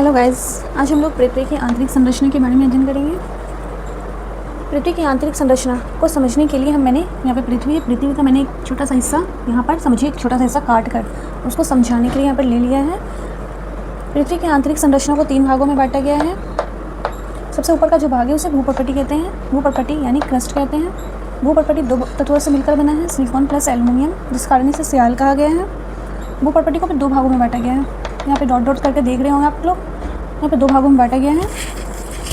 Hello guys, आज हम लोग पृथ्वी की आंतरिक संरचना के बारे में अध्ययन करेंगे। पृथ्वी की आंतरिक संरचना को समझने के लिए मैंने यहाँ पे पृथ्वी का मैंने एक छोटा सा हिस्सा यहाँ पर समझिए एक छोटा सा हिस्सा काट कर उसको समझाने के लिए यहाँ पर ले लिया है। पृथ्वी की आंतरिक संरचना को 3 भागों में बांटा गया है। सबसे ऊपर का जो भाग है उसे भूपर्पटी कहते हैं। भूपर्पटी यानी क्रस्ट कहते हैं। भूपर्पटी 2 तत्वों से मिलकर बना है, सिलिकॉन प्लस एल्युमिनियम, जिस कारण इसे सियाल कहा गया है। भूपर्पटी को फिर 2 भागों में बांटा गया है। यहाँ पे डॉट डॉट करके देख रहे होंगे आप लोग। यहाँ पे 2 भागों में बांटा गया है,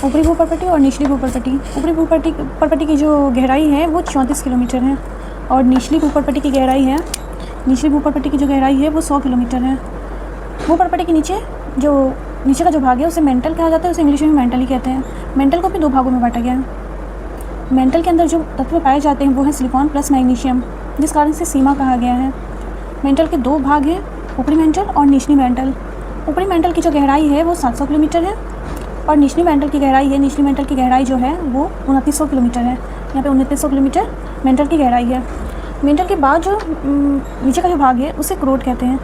ऊपरी भूपर्पटी और निचली भूपर्पटी। ऊपरी भूपर्पटी की जो गहराई है वो 34 किलोमीटर है और निचली भूपर्पटी की गहराई है वो 100 किलोमीटर है। भूपर्पटी के नीचे का जो भाग है उसे मेंटल कहा जाता है, उसे इंग्लिश में मेंटल ही कहते हैं। मेंटल को भी 2 भागों में बांटा गया है। मेंटल के अंदर जो तत्व पाए जाते हैं वो है सिलिकॉन प्लस मैग्नीशियम, जिस कारण से सीमा कहा गया है। मेंटल के 2 भाग हैं, ऊपरी मेंटल और निचली मेंटल। ऊपरी मेंटल की जो गहराई है वो 700 किलोमीटर है और निचली मेंटल की गहराई जो है वो 2900 किलोमीटर है। यहाँ पे 2900 किलोमीटर मेंटल की गहराई है। मेंटल के बाद जो नीचे का जो भाग है उसे क्रोट कहते हैं।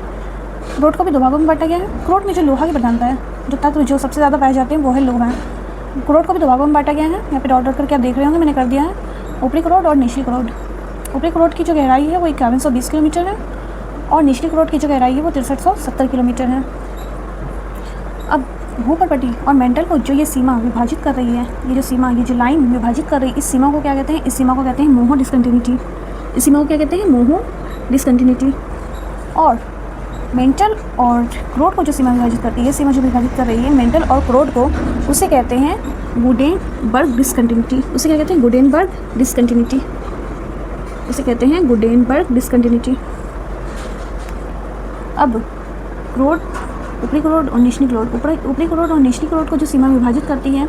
क्रोट को भी 2 भागों में बांटा गया है। क्रोट में जो लोहा की प्रधानता है, जो तत्व जो सबसे ज़्यादा पाए जाते हैं वो है लोहा। क्रोट को भी 2 भागों में बांटा गया है। यहाँ पे डॉट डॉट करके आप देख रहे होंगे, मैंने कर दिया है ऊपरी क्रोट और निचली क्रोट। ऊपरी क्रोट की जो गहराई है वो 5120 किलोमीटर है और निचली क्रोट की जो गहराई है वो 6370 किलोमीटर है। अब भूपर्पटी और मेंटल को जो ये सीमा विभाजित कर रही है, ये जो लाइन विभाजित कर रही है, इस सीमा को क्या कहते हैं? इस सीमा को कहते हैं मोहो डिस्कंटिन्यूटी। इस सीमा को क्या कहते हैं? मोहो डिस्कंटिन्यूटी। और मेंटल और क्रोट को जो सीमा विभाजित करती है, ये सीमा जो विभाजित कर रही है मेंटल और क्रोट को, उसे कहते हैं गुडेनबर्ग डिस्कंटिन्यूटी। उसे क्या कहते हैं? गुडेनबर्ग डिस्कंटिन्यूटी। उसे कहते हैं गुडेनबर्ग डिस्कंटिन्यूटी। अब क्रोट, ऊपरी क्रोट और निचली क्रोट, ऊपरी क्रोट और निचली क्रोट को जो सीमा विभाजित करती है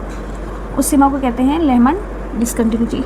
उस सीमा को कहते हैं लेहमैन डिस्कंटिन्यूटी।